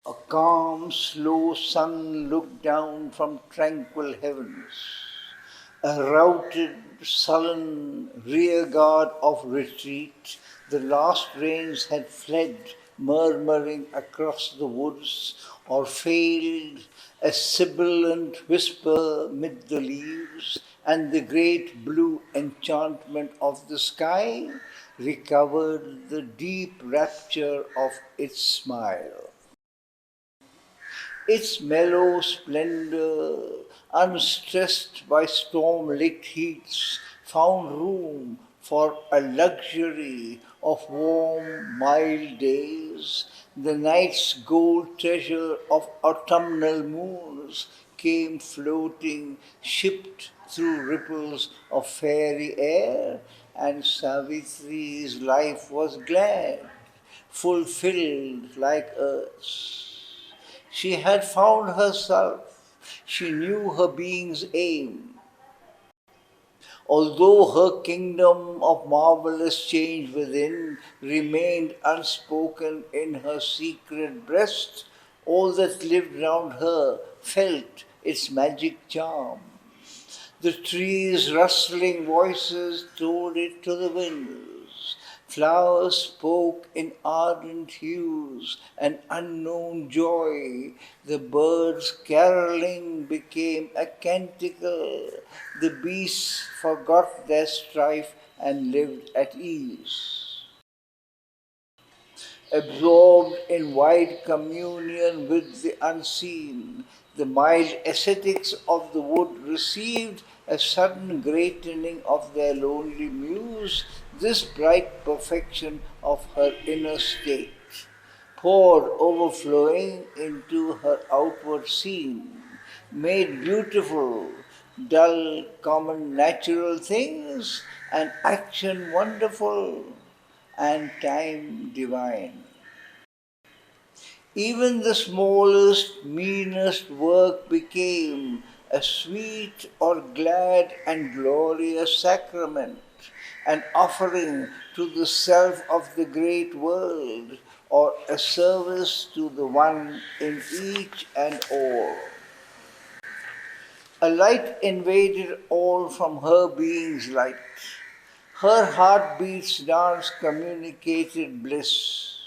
A calm, slow sun looked down from tranquil heavens. A routed, sullen rearguard of retreat, the last rains had fled, murmuring across the woods, or failed, a sibilant whisper mid the leaves, and the great blue enchantment of the sky recovered the deep rapture of its smile. Its mellow splendor, unstressed by storm-lit heats, found room for a luxury of warm, mild days. The night's gold treasure of autumnal moons came floating, shipped through ripples of fairy air, and Savitri's life was glad, fulfilled like earth's. She had found herself. She knew her being's aim. Although her kingdom of marvelous change within remained unspoken in her secret breast, all that lived round her felt its magic charm. The trees' rustling voices told it to the winds. Flowers spoke in ardent hues and unknown joy. The birds' caroling became a canticle. The beasts forgot their strife and lived at ease. Absorbed in wide communion with the unseen, the mild ascetics of the wood received a sudden greatening of their lonely muse, this bright perfection of her inner state, poured overflowing into her outward scene, made beautiful, dull, common, natural things, and action wonderful, and time divine. Even the smallest, meanest work became a sweet or glad and glorious sacrament, an offering to the self of the great world, or a service to the one in each and all. A light invaded all from her being's light. Her heartbeat's dance communicated bliss.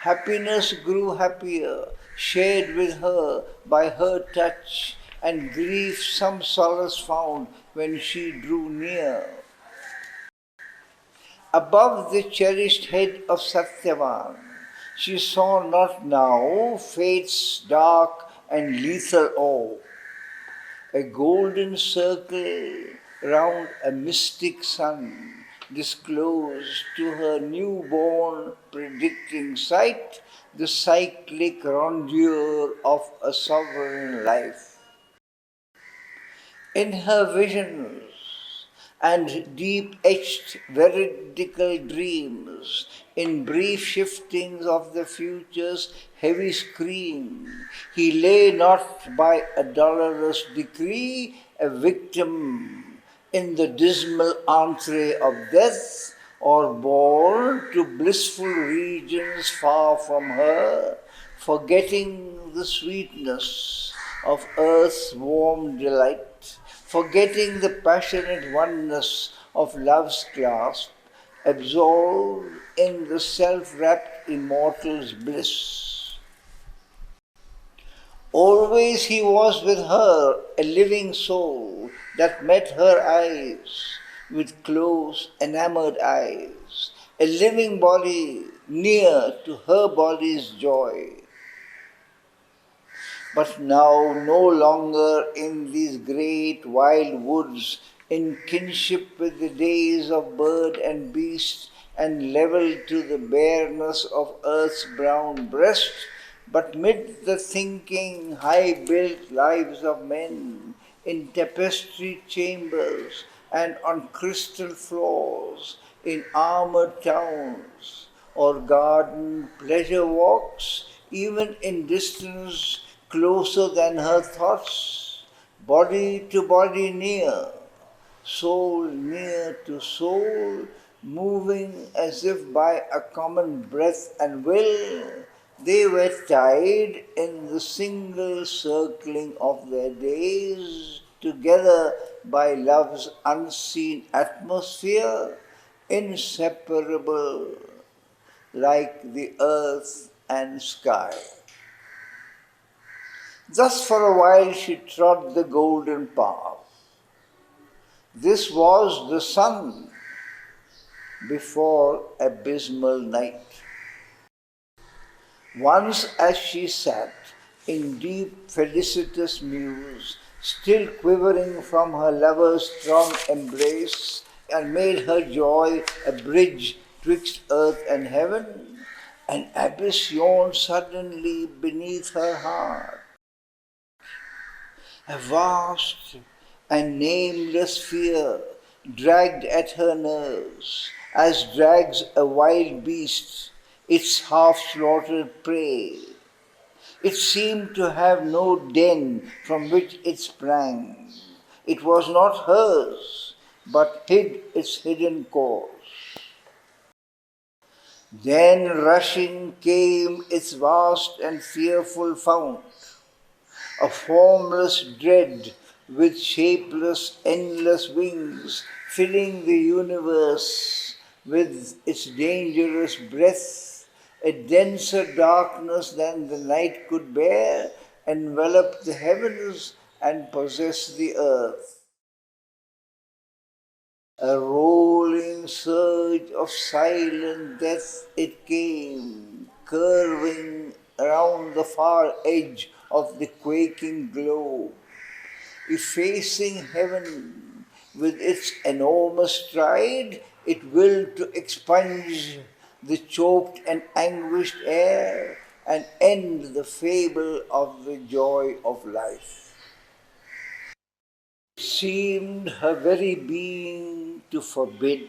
Happiness grew happier, shared with her by her touch, and grief some solace found when she drew near. Above the cherished head of Satyavan, she saw not now fate's dark and lethal orb, a golden circle round a mystic sun disclosed to her newborn predicting sight the cyclic rondure of a sovereign life. In her visions and deep etched veridical dreams, in brief shiftings of the future's heavy screen, he lay not by a dolorous decree, a victim in the dismal entree of death, or borne to blissful regions far from her, forgetting the sweetness of earth's warm delight, forgetting the passionate oneness of love's clasp, absorbed in the self-wrapped immortal's bliss. Always he was with her, a living soul that met her eyes with close, enamored eyes, a living body near to her body's joy. But now no longer in these great wild woods, in kinship with the days of bird and beast, and level to the bareness of earth's brown breast, but mid the thinking, high-built lives of men, in tapestried chambers and on crystal floors, in armored towns, or garden pleasure walks, even in distance closer than her thoughts, body to body near, soul near to soul, moving as if by a common breath and will, They were tied in the single circling of their days, together by love's unseen atmosphere, inseparable like the earth and sky. Thus for a while she trod the golden path. This was the sun before abysmal night. Once as she sat in deep felicitous muse, still quivering from her lover's strong embrace, and made her joy a bridge twixt earth and heaven, an abyss yawned suddenly beneath her heart. A vast and nameless fear dragged at her nerves, as drags a wild beast its half-slaughtered prey. It seemed to have no den from which it sprang. It was not hers, but hid its hidden course. Then rushing came its vast and fearful fount, a formless dread with shapeless, endless wings, filling the universe with its dangerous breath. A denser darkness than the night could bear enveloped the heavens and possessed the earth. A rolling surge of silent death it came, curving around the far edge of the quaking globe, effacing heaven with its enormous stride. It willed to expunge the choked and anguished air and end the fable of the joy of life. Seemed her very being to forbid,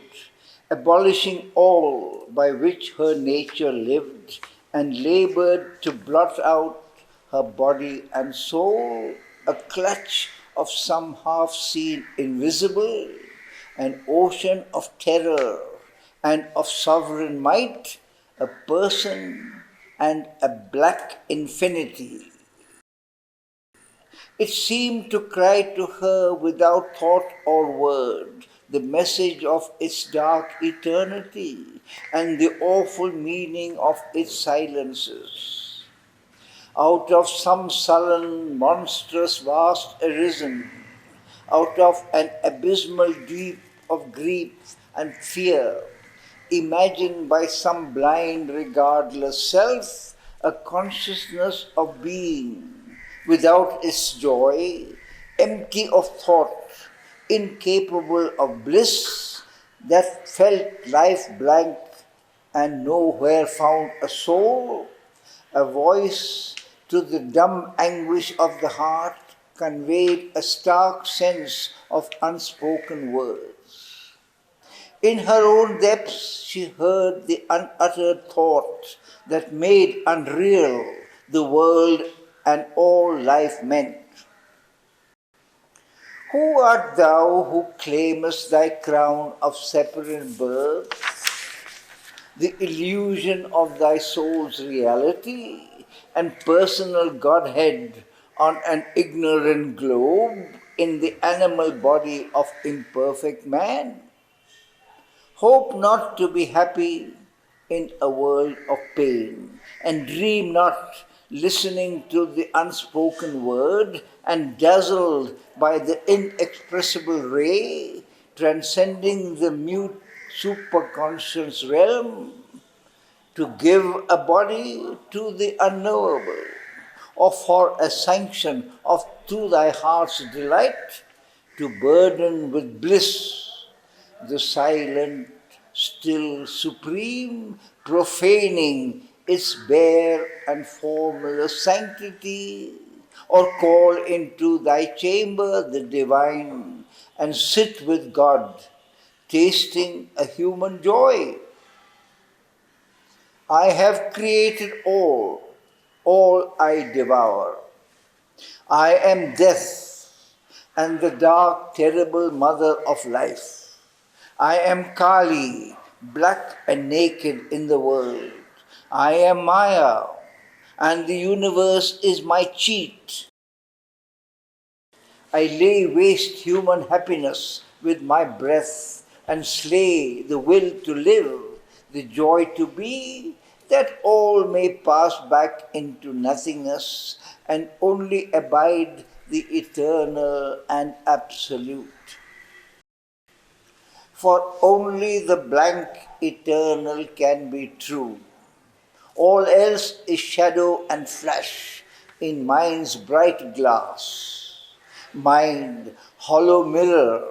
abolishing all by which her nature lived, and labored to blot out her body and soul, a clutch of some half-seen invisible, an ocean of terror and of sovereign might, a person and a black infinity. It seemed to cry to her without thought or word the message of its dark eternity and the awful meaning of its silences. Out of some sullen, monstrous vast arisen, out of an abysmal deep of grief and fear, imagined by some blind, regardless self, a consciousness of being without its joy, empty of thought, incapable of bliss, that felt life blank and nowhere found a soul, a voice to the dumb anguish of the heart conveyed a stark sense of unspoken words. In her own depths she heard the unuttered thought that made unreal the world and all life meant. Who art thou who claimest thy crown of separate birth, the illusion of thy soul's reality and personal Godhead on an ignorant globe in the animal body of imperfect man? Hope not to be happy in a world of pain, and dream not listening to the unspoken word and dazzled by the inexpressible ray, transcending the mute superconscious realm, to give a body to the unknowable, or for a sanction of to thy heart's delight, to burden with bliss the silent, still, supreme, profaning its bare and formless sanctity, or call into thy chamber the divine and sit with God, tasting a human joy. I have created all I devour. I am death and the dark, terrible mother of life. I am Kali, black and naked in the world. I am Maya, and the universe is my cheat. I lay waste human happiness with my breath and slay the will to live, the joy to be, that all may pass back into nothingness and only abide the eternal and absolute. For only the blank eternal can be true. All else is shadow and flash in mind's bright glass. Mind, hollow mirror,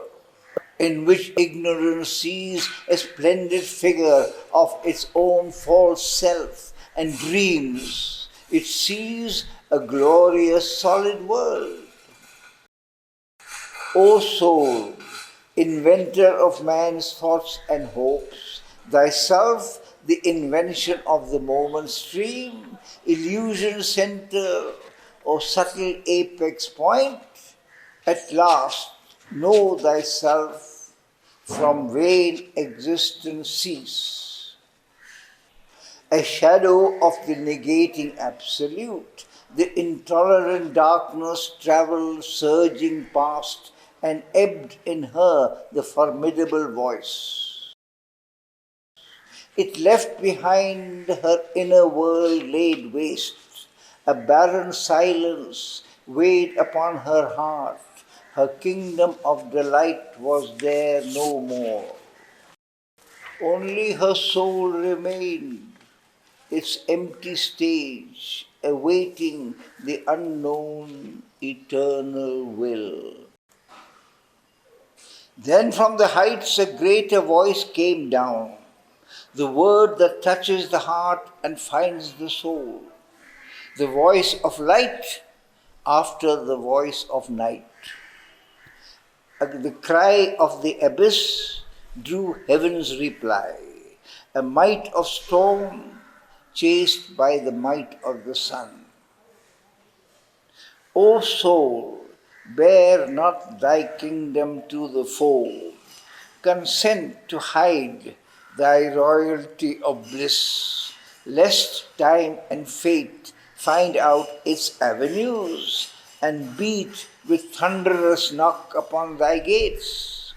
in which ignorance sees a splendid figure of its own false self and dreams. It sees a glorious solid world. O soul, inventor of man's thoughts and hopes, thyself the invention of the moment stream, illusion center, or subtle apex point, at last know thyself, from vain existence cease. A shadow of the negating absolute, the intolerant darkness travelled surging past and ebbed in her the formidable voice. It left behind her inner world laid waste, a barren silence weighed upon her heart. Her kingdom of delight was there no more. Only her soul remained, its empty stage, awaiting the unknown eternal will. Then from the heights a greater voice came down, the word that touches the heart and finds the soul, the voice of light after the voice of night. The cry of the abyss drew heaven's reply, a might of storm chased by the might of the sun. O soul, bear not thy kingdom to the foe, consent to hide thy royalty of bliss, lest time and fate find out its avenues and beat with thunderous knock upon thy gates.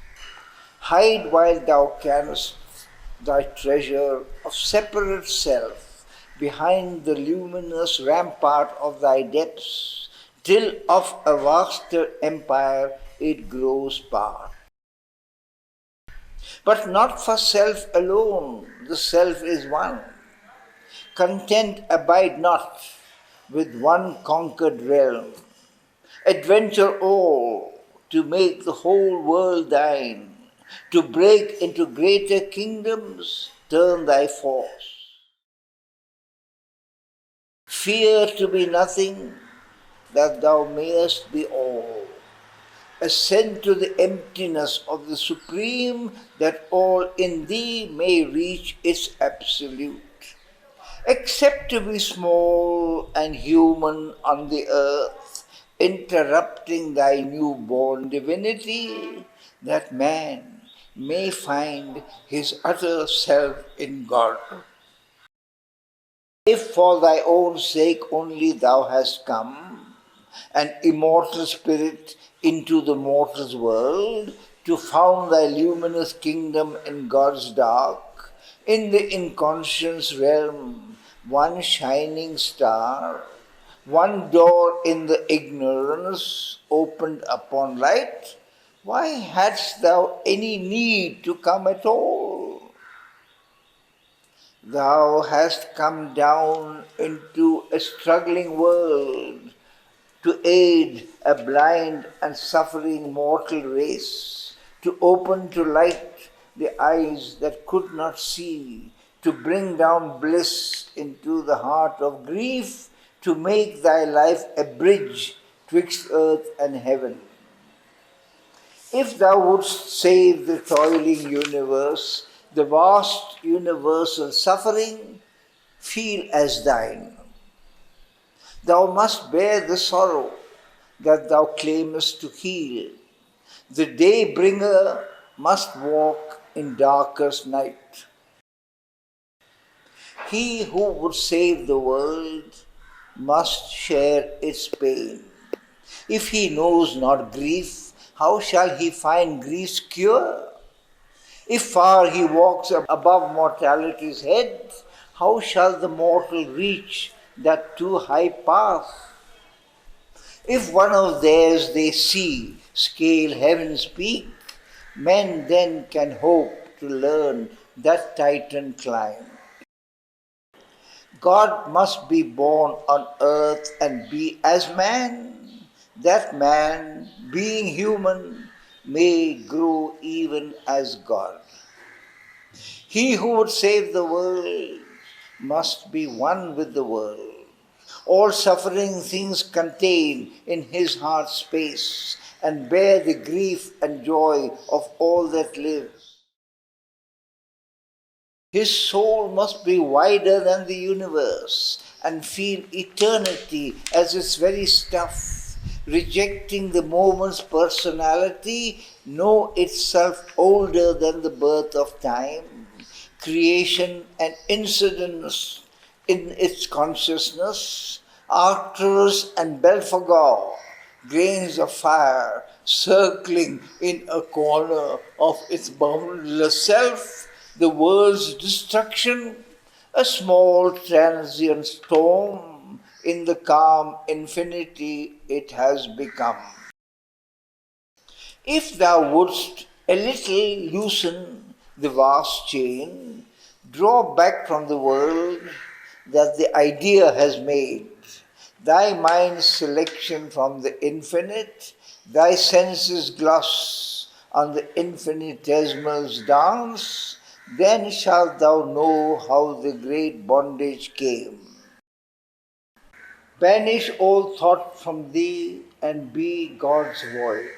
Hide while thou canst thy treasure of separate self behind the luminous rampart of thy depths, till of a vaster empire it grows part. But not for self alone, the self is one. Content abide not with one conquered realm. Adventure all to make the whole world thine, to break into greater kingdoms, turn thy force. Fear to be nothing, that thou mayest be all. Ascend to the emptiness of the Supreme, that all in thee may reach its absolute. Accept to be small and human on the earth, interrupting thy newborn divinity, that man may find his utter self in God. If for thy own sake only thou hast come, an immortal spirit into the mortal's world, to found thy luminous kingdom in God's dark, in the inconscious realm, one shining star, one door in the ignorance opened upon light, why hadst thou any need to come at all? Thou hast come down into a struggling world to aid a blind and suffering mortal race, to open to light the eyes that could not see, to bring down bliss into the heart of grief, to make thy life a bridge twixt earth and heaven. If thou wouldst save the toiling universe, the vast universal suffering, feel as thine. Thou must bear the sorrow that thou claimest to heal. The day bringer must walk in darkest night. He who would save the world must share its pain. If he knows not grief, how shall he find grief's cure? If far he walks above mortality's head, how shall the mortal reach that too high path? If one of theirs they see scale heaven's peak, men then can hope to learn that Titan climb. God must be born on earth and be as man, that man, being human, may grow even as God. He who would save the world must be one with the world. All suffering things contain in his heart space and bear the grief and joy of all that lives. His soul must be wider than the universe and feel eternity as its very stuff, rejecting the moment's personality, know itself older than the birth of time, creation and incidence in its consciousness, Arcturus and Belphegor, grains of fire circling in a corner of its boundless self, the world's destruction, a small transient storm in the calm infinity it has become. If thou wouldst a little loosen the vast chain, draw back from the world that the idea has made, thy mind's selection from the infinite, thy senses gloss on the infinitesimal's dance, then shalt thou know how the great bondage came. Banish all thought from thee and be God's void.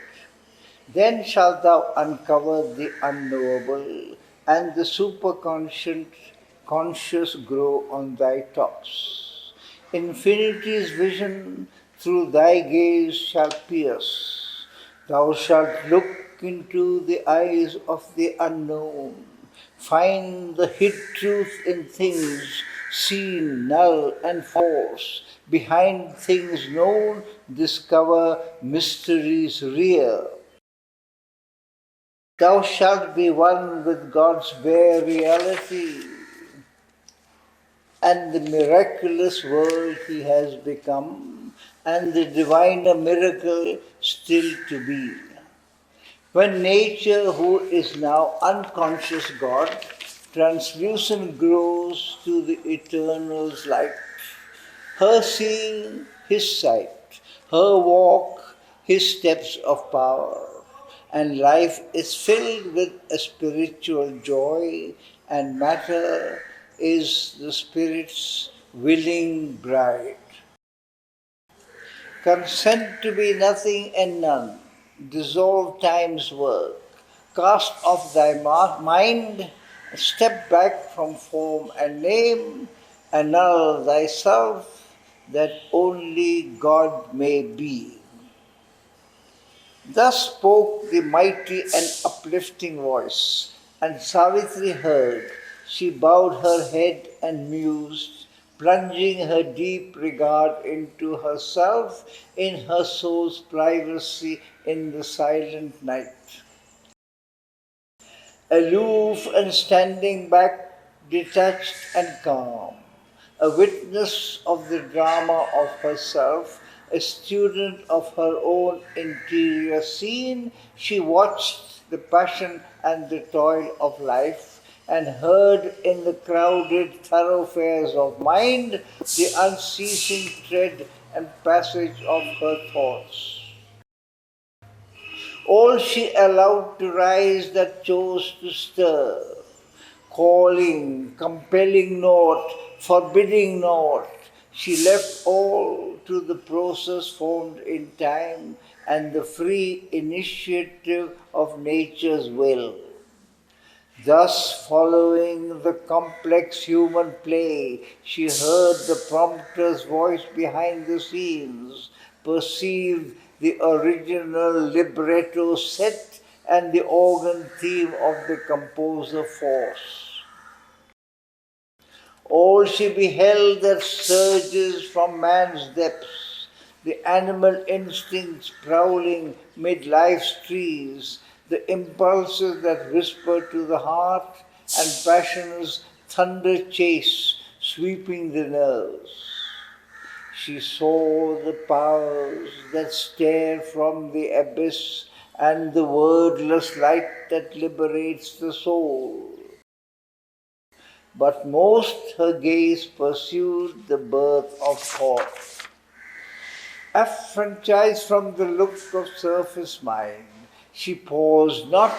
Then shalt thou uncover the unknowable, and the superconscious conscious grow on thy tops. Infinity's vision through thy gaze shall pierce. Thou shalt look into the eyes of the unknown, find the hid truth in things seen null and false. Behind things known, discover mysteries real. Thou shalt be one with God's bare reality and the miraculous world He has become, and the diviner miracle still to be. When nature, who is now unconscious God, translucent grows to the eternal's light, her seeing His sight, her walk His steps of power, and life is filled with a spiritual joy, and matter is the Spirit's willing bride. Consent to be nothing and none, dissolve time's work, cast off thy mind, step back from form and name, annul thyself, that only God may be. Thus spoke the mighty and uplifting voice, and Savitri heard. She bowed her head and mused, plunging her deep regard into herself in her soul's privacy in the silent night. Aloof and standing back, detached and calm, a witness of the drama of herself, a student of her own interior scene, she watched the passion and the toil of life and heard in the crowded thoroughfares of mind the unceasing tread and passage of her thoughts. All she allowed to rise that chose to stir, calling, compelling naught, forbidding naught. She left all to the process formed in time and the free initiative of nature's will. Thus, following the complex human play, she heard the prompter's voice behind the scenes, perceived the original libretto set and the organ theme of the composer force. All she beheld that surges from man's depths, the animal instincts prowling mid life's trees, the impulses that whisper to the heart, and passion's thunder chase sweeping the nerves. She saw the powers that stare from the abyss and the wordless light that liberates the soul. But most her gaze pursued the birth of thought. Affranchised from the look of surface mind, she paused not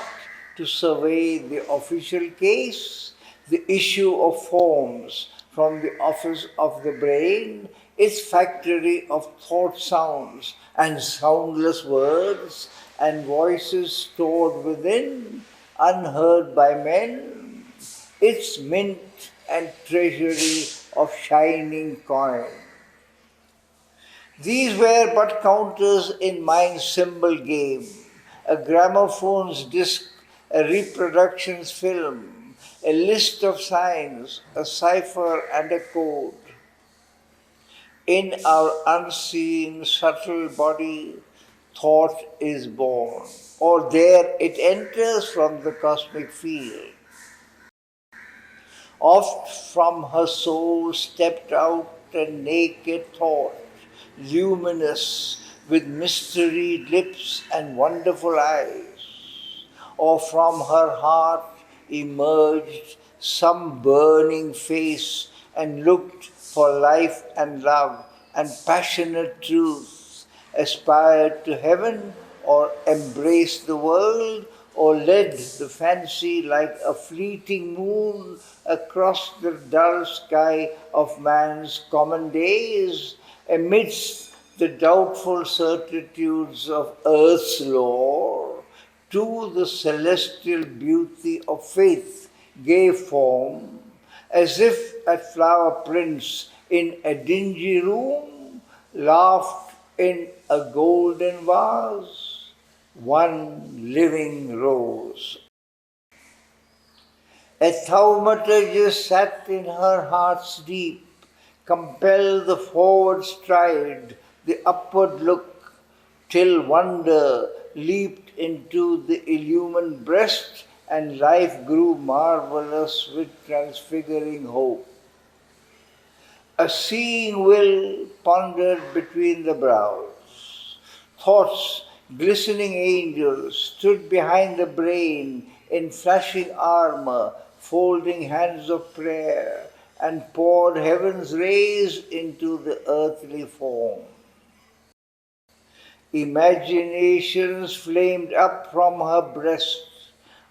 to survey the official case, the issue of forms from the office of the brain, its factory of thought sounds and soundless words and voices stored within, unheard by men, its mint and treasury of shining coin. These were but counters in mind's symbol game, a gramophone's disc, a reproduction's film, a list of signs, a cipher and a code. In our unseen, subtle body, thought is born, or there it enters from the cosmic field. Oft from her soul stepped out a naked thought, luminous with mysteried lips and wonderful eyes, or from her heart emerged some burning face and looked for life and love and passionate truth, aspired to heaven or embraced the world or led the fancy like a fleeting moon across the dull sky of man's common days, amidst the doubtful certitudes of earth's lore, to the celestial beauty of faith gave form, as if at flower prints in a dingy room, laughed in a golden vase, one living rose. A thaumaturgist sat in her heart's deep, compelled the forward stride, the upward look, till wonder leaped into the illumined breast and life grew marvelous with transfiguring hope. A seeing will pondered between the brows. Thoughts, glistening angels, stood behind the brain in flashing armor, folding hands of prayer, and poured heaven's rays into the earthly form. Imaginations flamed up from her breast,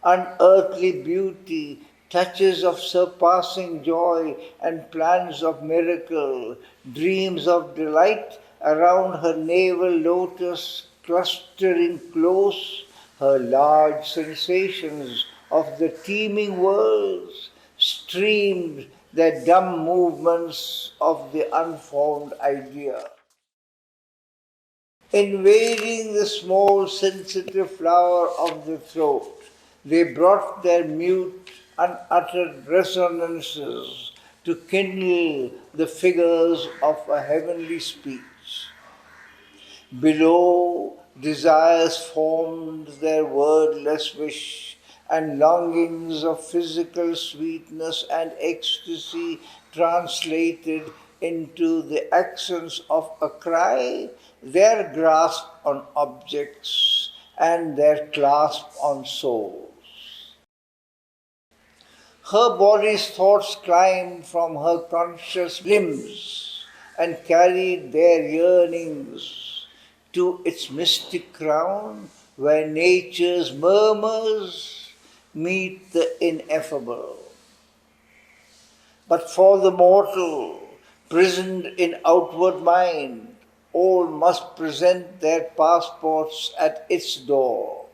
unearthly beauty, touches of surpassing joy and plans of miracle, dreams of delight around her navel lotus clustering close, her large sensations of the teeming worlds streamed their dumb movements of the unformed idea. Invading the small sensitive flower of the throat, they brought their mute, unuttered resonances to kindle the figures of a heavenly speech. Below, desires formed their wordless wish, and longings of physical sweetness and ecstasy translated into the accents of a cry, their grasp on objects and their clasp on souls. Her body's thoughts climbed from her conscious limbs and carried their yearnings to its mystic crown where nature's murmurs meet the ineffable. But for the mortal, prisoned in outward mind, all must present their passports at its door.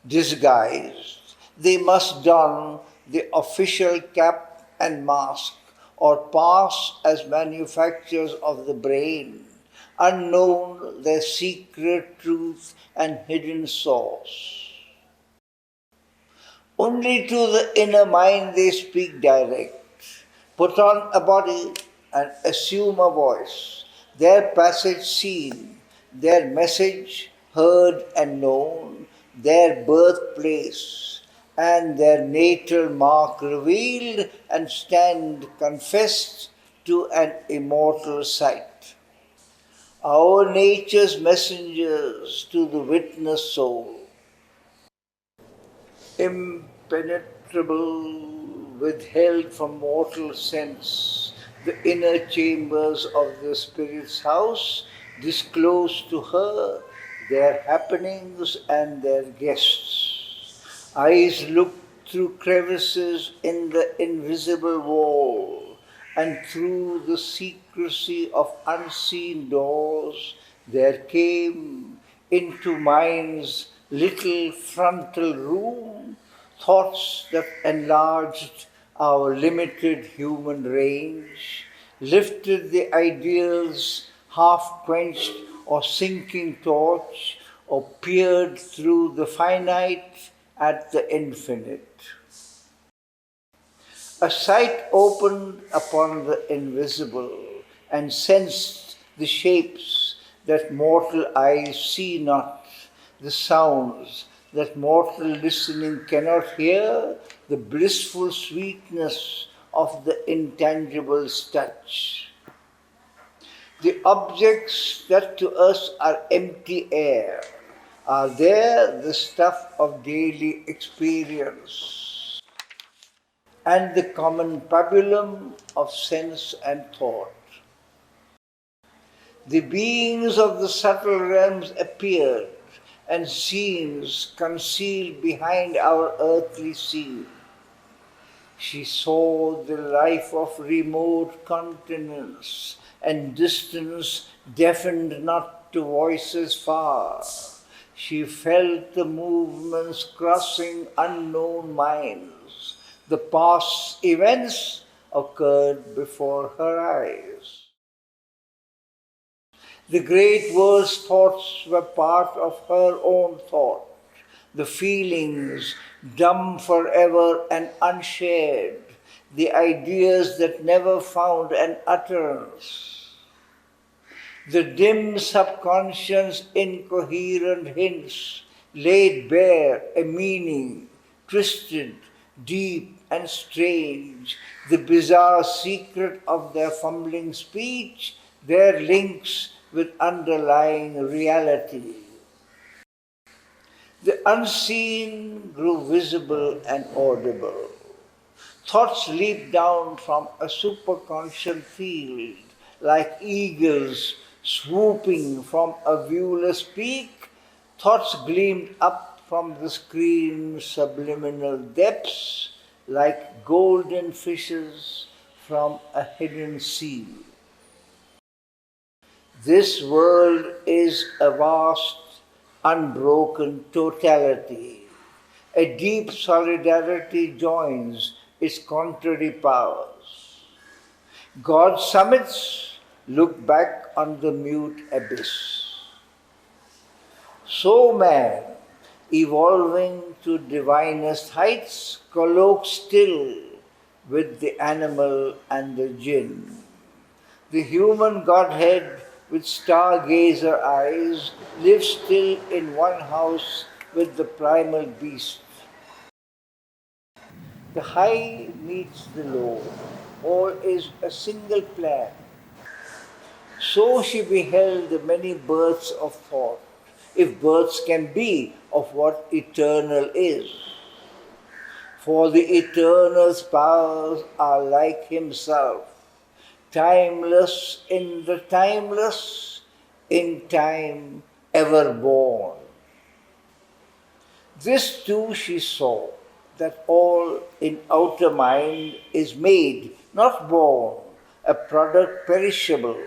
Disguised, they must don the official cap and mask, or pass as manufacturers of the brain, unknown their secret truth and hidden source. Only to the inner mind they speak direct, put on a body and assume a voice, their passage seen, their message heard and known, their birthplace and their natal mark revealed and stand confessed to an immortal sight. Our nature's messengers to the witness soul, impenetrable, withheld from mortal sense, the inner chambers of the spirit's house disclose to her their happenings and their guests. Eyes look through crevices in the invisible wall, and through the secrecy of unseen doors there came into mind's little frontal room thoughts that enlarged our limited human range, lifted the ideal's half quenched or sinking torch, or peered through the finite at the infinite. A sight opened upon the invisible and sensed the shapes that mortal eyes see not, the sounds that mortal listening cannot hear, the blissful sweetness of the intangible's touch. The objects that to us are empty air are there the stuff of daily experience and the common pabulum of sense and thought. The beings of the subtle realms appeared, and scenes concealed behind our earthly scene. She saw the life of remote continents, and distance deafened not to voices far. She felt the movements crossing unknown minds. The past events occurred before her eyes. The great world's thoughts were part of her own thought, the feelings dumb forever and unshared, the ideas that never found an utterance. The dim subconscious incoherent hints laid bare a meaning, twisted, deep and strange, the bizarre secret of their fumbling speech, their links with underlying reality. The unseen grew visible and audible. Thoughts leaped down from a superconscious field like eagles swooping from a viewless peak. Thoughts gleamed up from the screen's subliminal depths like golden fishes from a hidden sea. This world is a vast, unbroken totality. A deep solidarity joins its contrary powers. God's summits look back on the mute abyss. So man, evolving to divinest heights, colloques still with the animal and the jinn. The human Godhead with stargazer eyes lives still in one house with the primal beast. The high meets the low, all is a single plan. So she beheld the many births of thought, if births can be of what eternal is. For the eternal's powers are like himself, timeless in the timeless, in time ever born. This too she saw, that all in outer mind is made, not born, a product perishable,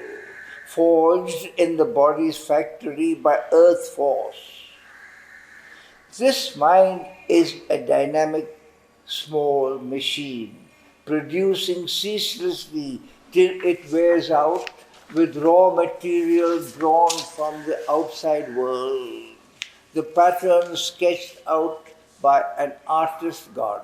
forged in the body's factory by earth force. This mind is a dynamic small machine, producing ceaselessly till it wears out with raw material drawn from the outside world, the pattern sketched out by an artist god.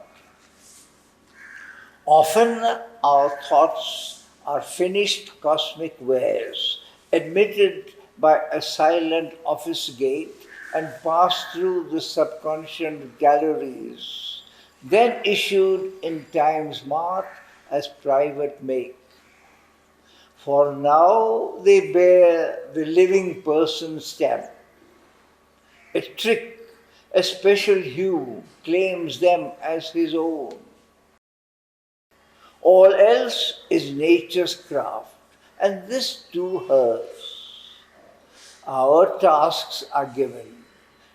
Often our thoughts are finished cosmic wares, admitted by a silent office gate and passed through the subconscious galleries, then issued in time's mart as private make. For now they bear the living person stamp. A trick, a special hue claims them as his own. All else is nature's craft, and this too hers. Our tasks are given.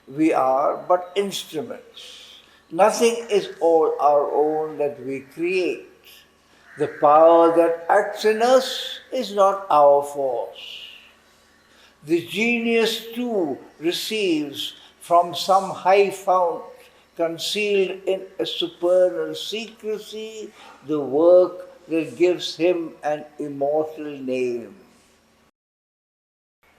We are but instruments. Nothing is all our own that we create. The power that acts in us is not our force. The genius too receives from some high fount, concealed in a supernal secrecy, the work that gives him an immortal name.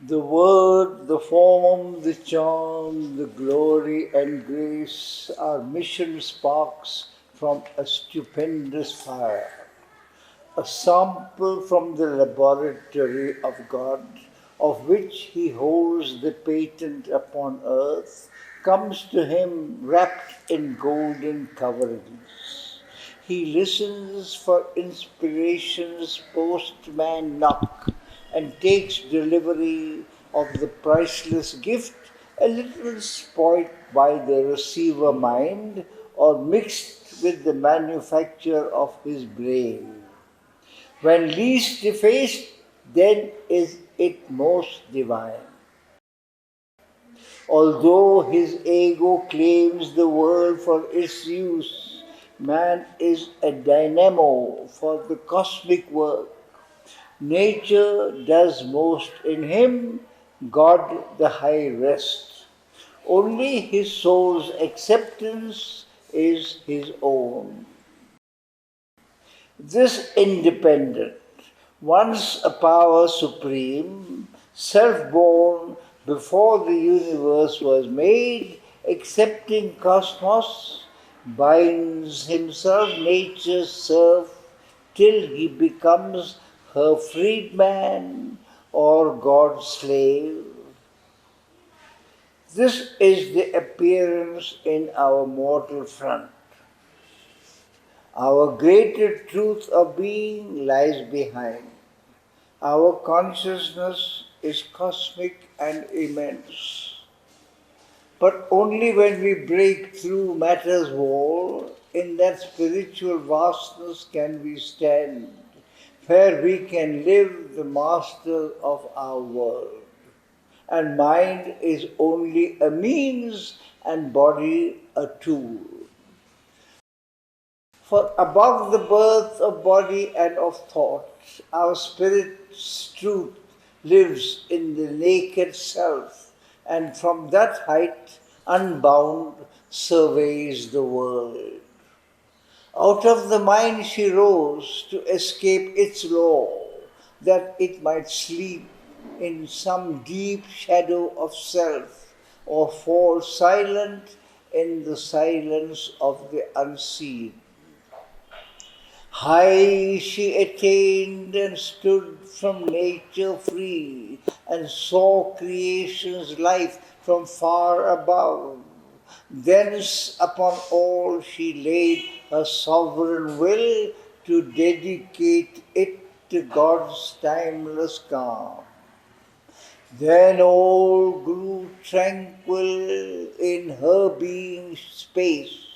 The word, the form, the charm, the glory and grace are mission sparks from a stupendous fire. A sample from the laboratory of God, of which he holds the patent upon earth, comes to him wrapped in golden coverings. He listens for inspiration's postman knock and takes delivery of the priceless gift, a little spoilt by the receiver mind or mixed with the manufacture of his brain. When least defaced, then is it most divine. Although his ego claims the world for its use, man is a dynamo for the cosmic work. Nature does most in him, God the high rest. Only his soul's acceptance is his own. This independent, once a power supreme, self-born before the universe was made, accepting cosmos, binds himself nature's serf till he becomes her freedman or God's slave. This is the appearance in our mortal front. Our greater truth of being lies behind. Our consciousness is cosmic and immense. But only when we break through matter's wall, in that spiritual vastness can we stand, where we can live the master of our world. And mind is only a means and body a tool. For above the birth of body and of thought, our spirit's truth lives in the naked self, and from that height, unbound, surveys the world. Out of the mind she rose to escape its law, that it might sleep in some deep shadow of self, or fall silent in the silence of the unseen. High she attained and stood from nature free, and saw creation's life from far above. Thence upon all she laid her sovereign will to dedicate it to God's timeless calm. Then all grew tranquil in her being's space.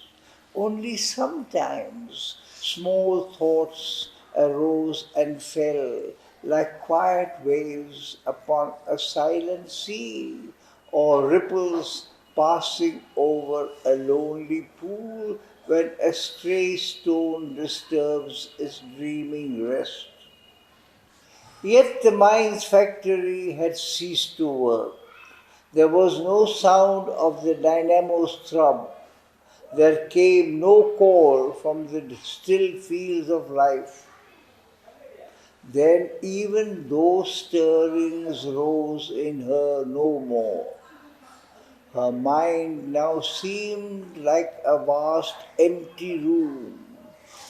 Only sometimes small thoughts arose and fell like quiet waves upon a silent sea, or ripples passing over a lonely pool when a stray stone disturbs its dreaming rest. Yet the mind's factory had ceased to work. There was no sound of the dynamo's throb. There came no call from the still fields of life. Then even those stirrings rose in her no more. Her mind now seemed like a vast empty room,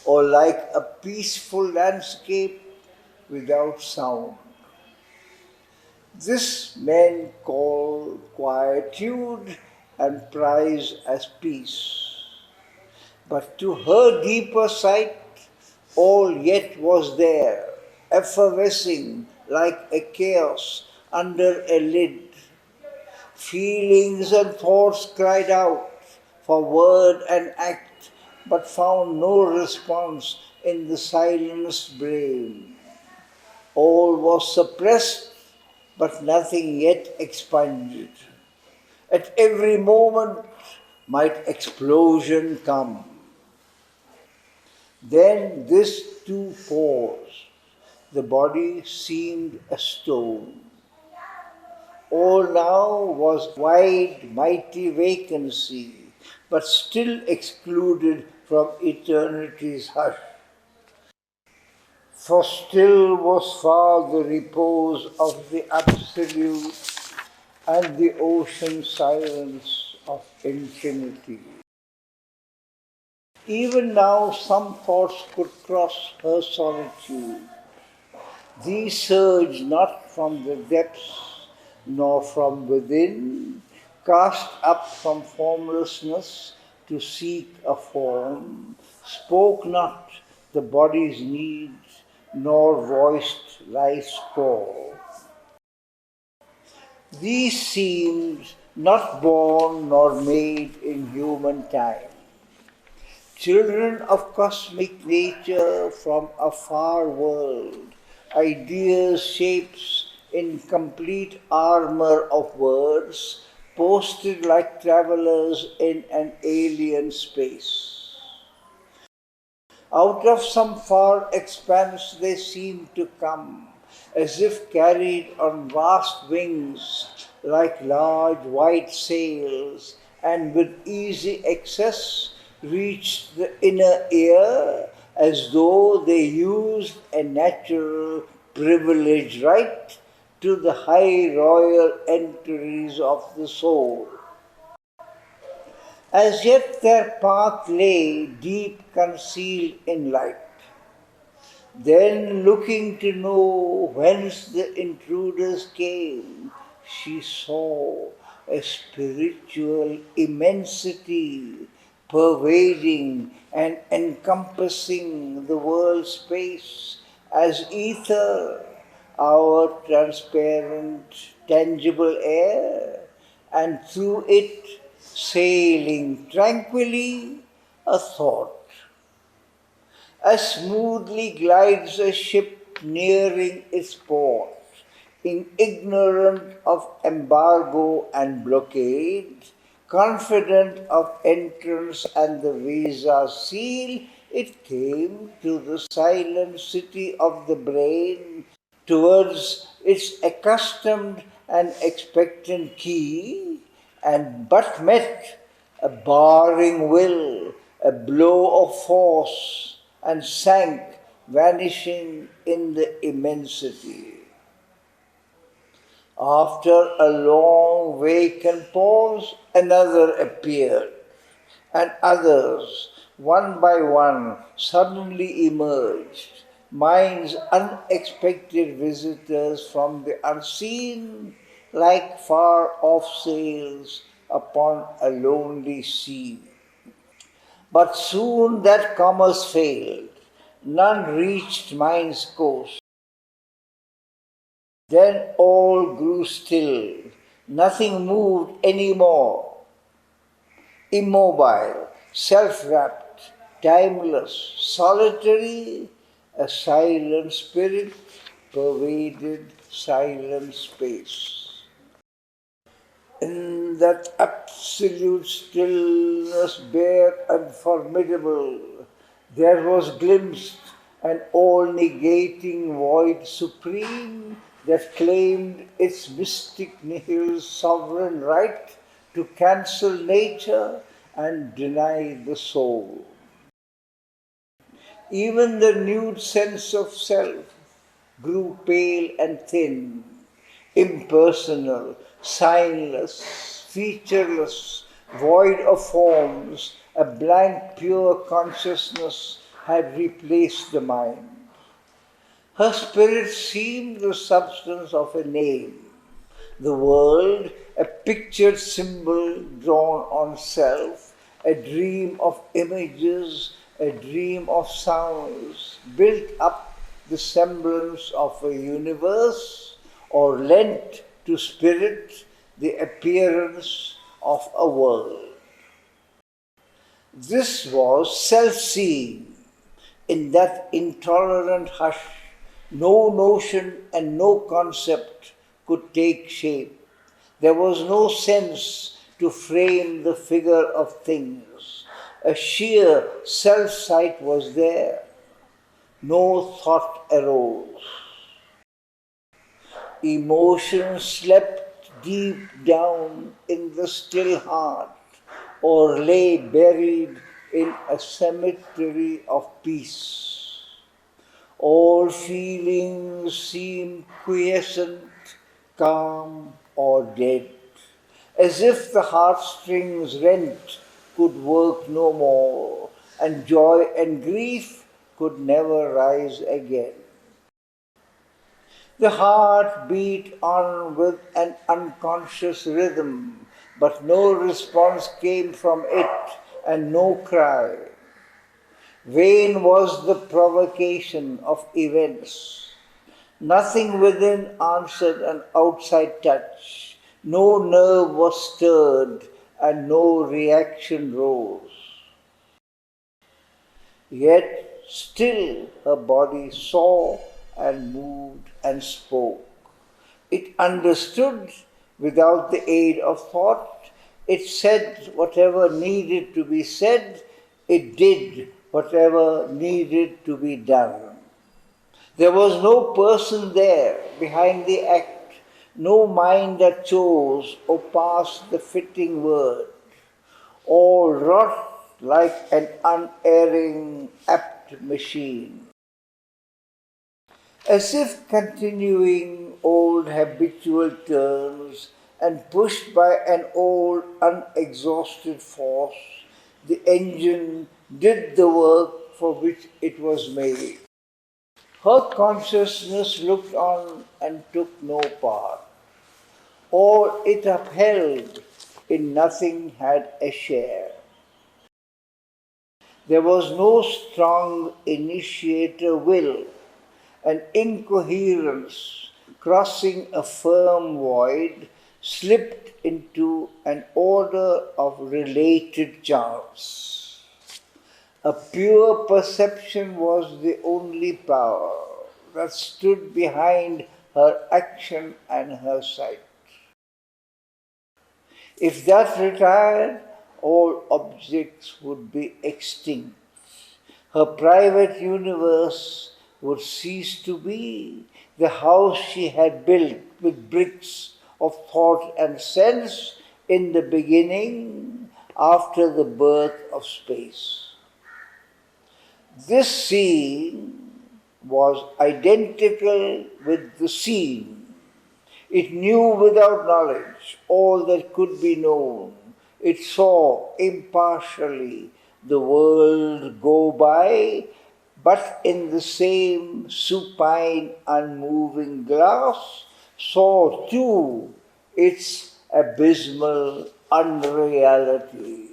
or like a peaceful landscape without sound. This men call quietude and prize as peace. But to her deeper sight, all yet was there, effervescing like a chaos under a lid. Feelings and thoughts cried out for word and act, but found no response in the silenced brain. All was suppressed, but nothing yet expunged. At every moment might explosion come. Then this too paused. The body seemed a stone. All now was wide, mighty vacancy, but still excluded from eternity's hush. For still was far the repose of the Absolute and the ocean silence of infinity. Even now some thoughts could cross her solitude. These surge not from the depths nor from within, cast up from formlessness to seek a form, spoke not the body's needs, nor voiced life's call. These seemed not born nor made in human time. Children of cosmic nature from a far world, ideas, shapes in complete armor of words, posted like travelers in an alien space. Out of some far expanse they seem to come, as if carried on vast wings like large white sails, and with easy access reached the inner ear as though they used a natural privilege right to the high royal entries of the soul. As yet their path lay deep concealed in light. Then, looking to know whence the intruders came, she saw a spiritual immensity pervading and encompassing the world space as ether, our transparent, tangible air, and through it sailing tranquilly a thought. As smoothly glides a ship nearing its port, ignorant of embargo and blockade, confident of entrance and the visa seal, it came to the silent city of the brain, towards its accustomed and expectant key, and but met a barring will, a blow of force, and sank, vanishing in the immensity. After a long vacant pause, another appeared, and others, one by one, suddenly emerged, minds unexpected visitors from the unseen, like far-off sails upon a lonely sea. But soon that commerce failed, none reached mind's coast. Then all grew still, nothing moved any more. Immobile, self-wrapped, timeless, solitary, a silent spirit pervaded silent space. In that absolute stillness, bare and formidable, there was glimpsed an all-negating void supreme that claimed its mystic nihil sovereign right to cancel nature and deny the soul. Even the nude sense of self grew pale and thin, impersonal, signless, featureless, void of forms, a blank pure consciousness had replaced the mind. Her spirit seemed the substance of a name, the world a pictured symbol drawn on self, a dream of images, a dream of sounds, built up the semblance of a universe, or lent to spirit the appearance of a world. This was self-seeing. In that intolerant hush, no notion and no concept could take shape. There was no sense to frame the figure of things. A sheer self-sight was there. No thought arose. Emotion slept deep down in the still heart, or lay buried in a cemetery of peace. All feelings seemed quiescent, calm, or dead, as if the heartstrings rent could work no more, and joy and grief could never rise again. The heart beat on with an unconscious rhythm, but no response came from it, and no cry. Vain was the provocation of events. Nothing within answered an outside touch. No nerve was stirred, and no reaction rose. Yet still her body saw and moved and spoke. It understood without the aid of thought. It said whatever needed to be said. It did whatever needed to be done. There was no person there behind the act, no mind that chose or passed the fitting word. All wrought like an unerring, apt machine. As if continuing old habitual turns and pushed by an old unexhausted force, the engine did the work for which it was made. Her consciousness looked on and took no part. All it upheld, in nothing had a share. There was no strong initiator will, an incoherence crossing a firm void slipped into an order of related chance. A pure perception was the only power that stood behind her action and her sight. If that retired, all objects would be extinct. Her private universe would cease to be the house she had built with bricks of thought and sense in the beginning after the birth of space. This seeing was identical with the seen. It knew without knowledge all that could be known. It saw impartially the world go by, but in the same supine, unmoving glass, saw too its abysmal unreality.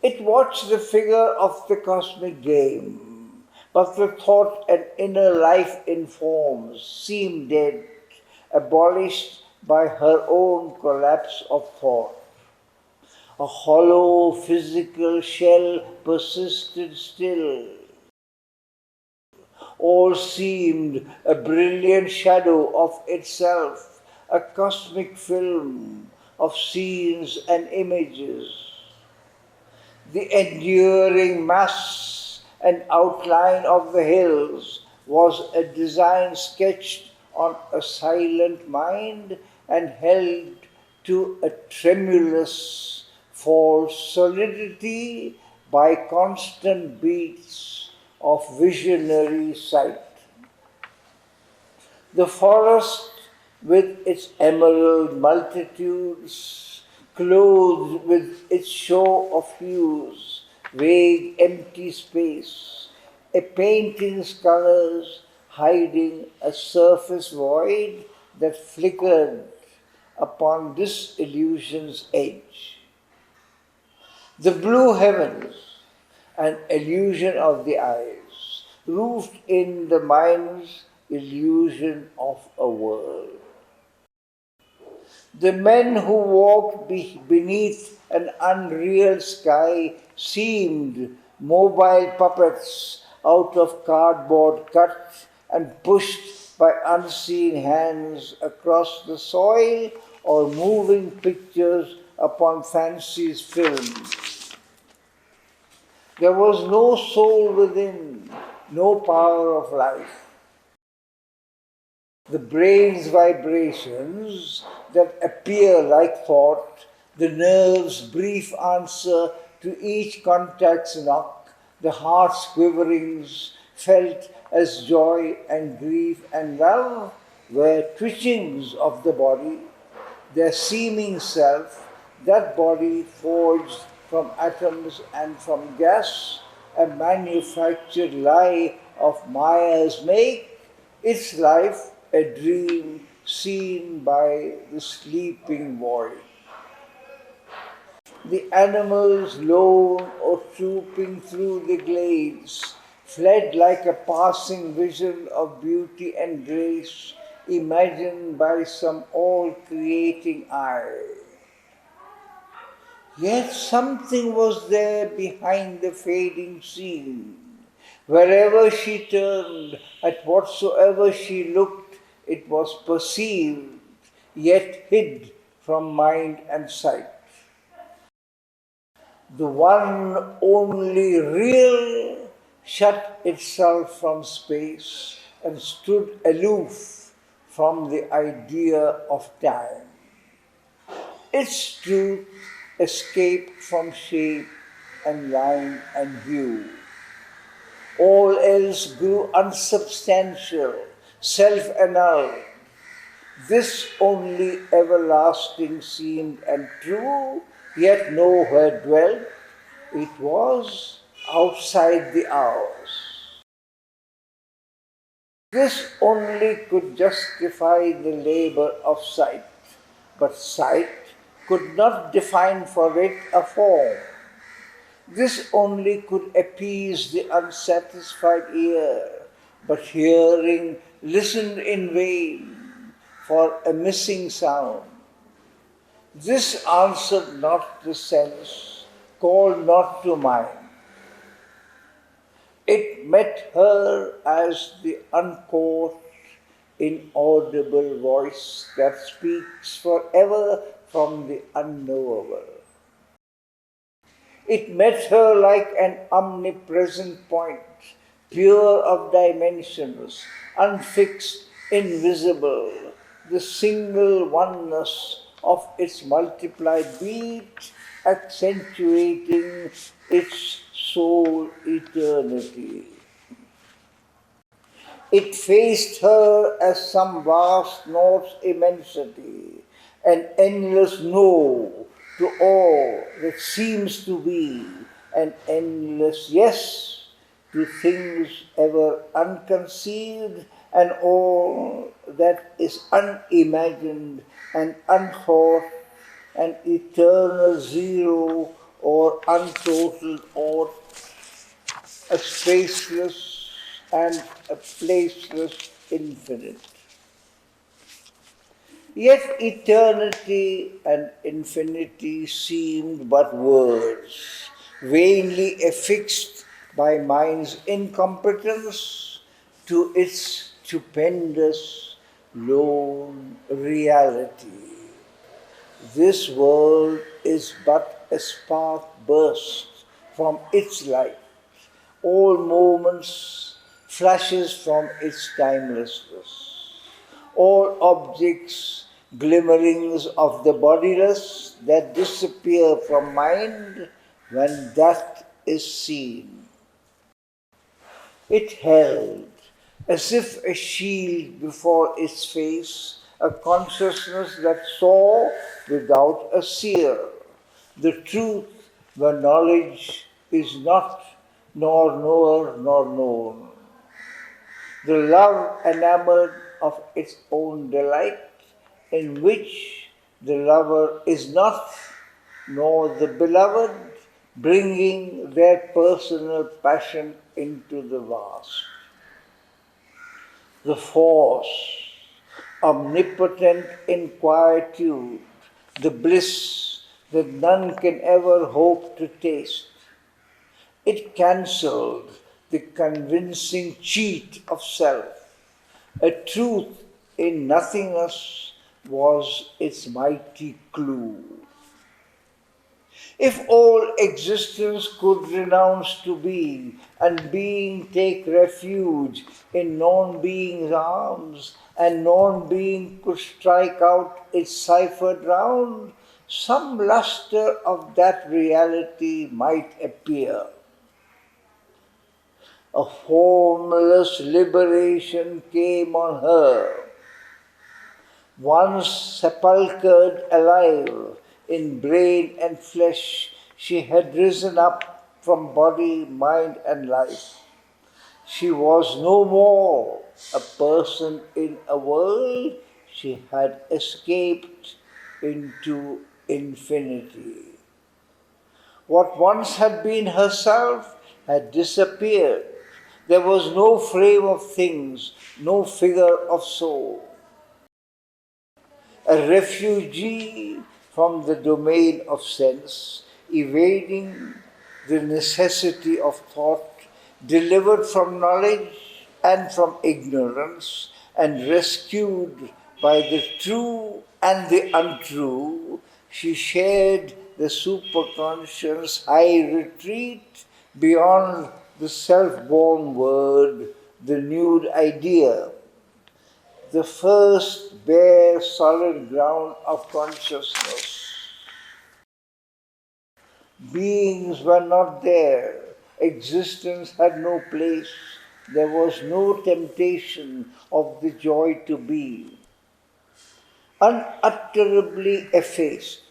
It watched the figure of the cosmic game, but the thought and inner life in forms seemed dead, abolished by her own collapse of thought. A hollow physical shell persisted still. All seemed a brilliant shadow of itself, a cosmic film of scenes and images. The enduring mass and outline of the hills was a design sketched on a silent mind and held to a tremulous false solidity by constant beats of visionary sight. The forest with its emerald multitudes, clothed with its show of hues, vague empty space, a painting's colors hiding a surface void that flickered upon this illusion's edge. The blue heavens, an illusion of the eyes, roofed in the mind's illusion of a world. The men who walked beneath an unreal sky seemed mobile puppets out of cardboard cut and pushed by unseen hands across the soil or moving pictures upon fancy's film. There was no soul within, no power of life. The brain's vibrations that appear like thought, the nerve's brief answer to each contact's knock, the heart's quiverings felt as joy and grief and love were twitchings of the body, their seeming self, that body forged from atoms and from gas, a manufactured lie of Maya's make, its life a dream seen by the sleeping void. The animals, lone or trooping through the glades, fled like a passing vision of beauty and grace, imagined by some all-creating eye. Yet something was there behind the fading scene. Wherever she turned, at whatsoever she looked, it was perceived, yet hid from mind and sight. The one only real shut itself from space and stood aloof from the idea of time. Its truth escaped from shape and line and hue. All else grew unsubstantial, self-annulled. This only everlasting seemed and true, yet nowhere dwelt. It was outside the hours. This only could justify the labor of sight, but sight could not define for it a form. This only could appease the unsatisfied ear, but hearing listened in vain for a missing sound. This answered not the sense, called not to mind. It met her as the uncaught, inaudible voice that speaks forever from the unknowable. It met her like an omnipresent point, pure of dimensions, unfixed, invisible, the single oneness of its multiplied beat, accentuating its sole eternity. It faced her as some vast north's immensity, an endless no to all that seems to be, an endless yes to things ever unconceived, and all that is unimagined and unthought, an eternal zero or untotaled aught, a spaceless and a placeless infinite. Yet eternity and infinity seemed but words, vainly affixed by mind's incompetence to its stupendous, lone reality. This world is but a spark burst from its light, all moments flashes from its timelessness, all objects glimmerings of the bodiless that disappear from mind when that is seen. It held, as if a shield before its face, a consciousness that saw without a seer, the truth where knowledge is not nor knower nor known. The love enamored of its own delight, in which the lover is not, nor the beloved, bringing their personal passion into the vast. The force, omnipotent in quietude, the bliss that none can ever hope to taste. It cancelled the convincing cheat of self. A truth in nothingness was its mighty clue. If all existence could renounce to be, and being take refuge in non-being's arms, and non-being could strike out its ciphered round, some luster of that reality might appear. A formless liberation came on her, once sepulchred alive in brain and flesh. She had risen up from body, mind, and life. She was no more a person in a world. She had escaped into infinity. What once had been herself had disappeared. There was no frame of things, no figure of soul. A refugee from the domain of sense, evading the necessity of thought, delivered from knowledge and from ignorance, and rescued by the true and the untrue, she shared the superconscious high retreat beyond the self-born word, the nude idea, the first bare solid ground of consciousness. Beings were not there. Existence had no place. There was no temptation of the joy to be. Unutterably effaced,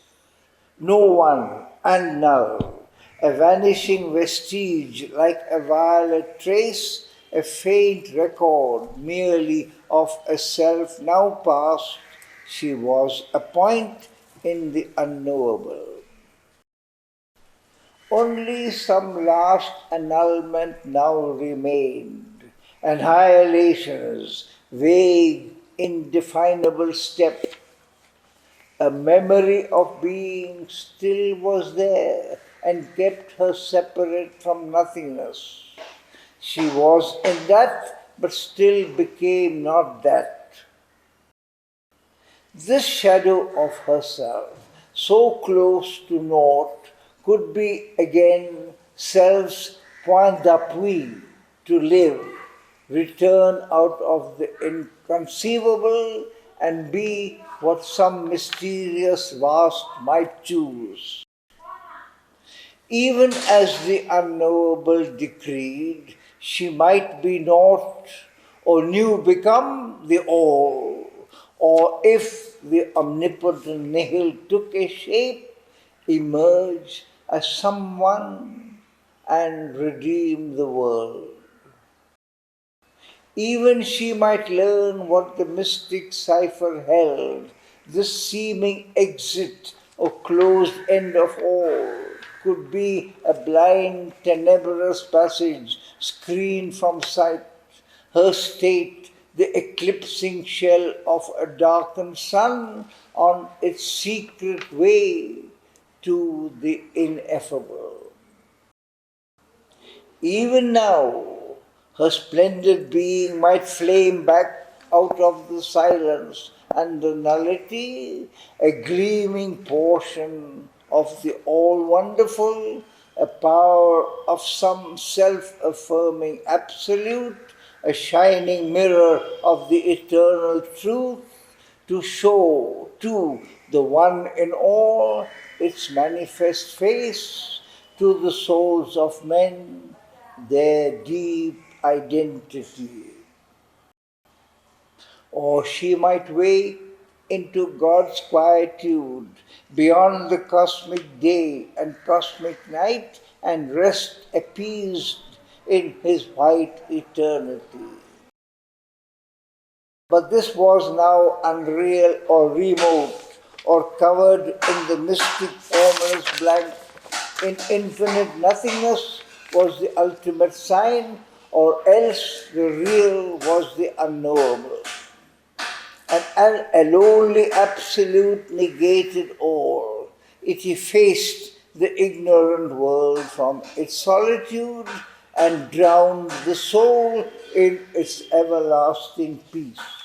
no one and null, a vanishing vestige like a violet trace, a faint record merely of a self now past. She was a point in the unknowable. Only some last annulment now remained, annihilation's vague, indefinable step. A memory of being still was there and kept her separate from nothingness. She was in that, but still became not that. This shadow of herself, so close to naught, could be again self's point d'appui to live, return out of the inconceivable and be what some mysterious vast might choose. Even as the unknowable decreed, she might be naught, or new become the all, or if the omnipotent nihil took a shape, emerge as someone and redeem the world. Even she might learn what the mystic cipher held, this seeming exit or closed end of all could be a blind, tenebrous passage screened from sight, her state the eclipsing shell of a darkened sun on its secret way to the ineffable. Even now, her splendid being might flame back out of the silence and the nullity, a gleaming portion of the all-wonderful, a power of some self-affirming absolute, a shining mirror of the eternal truth, to show to the one in all its manifest face, to the souls of men their deep identity. Or she might wake into God's quietude beyond the cosmic day and cosmic night and rest appeased in his white eternity. But this was now unreal or remote or covered in the mystic formless blank. In infinite nothingness was the ultimate sign, or else the real was the unknowable. And a lonely absolute negated all. It effaced the ignorant world from its solitude and drowned the soul in its everlasting peace.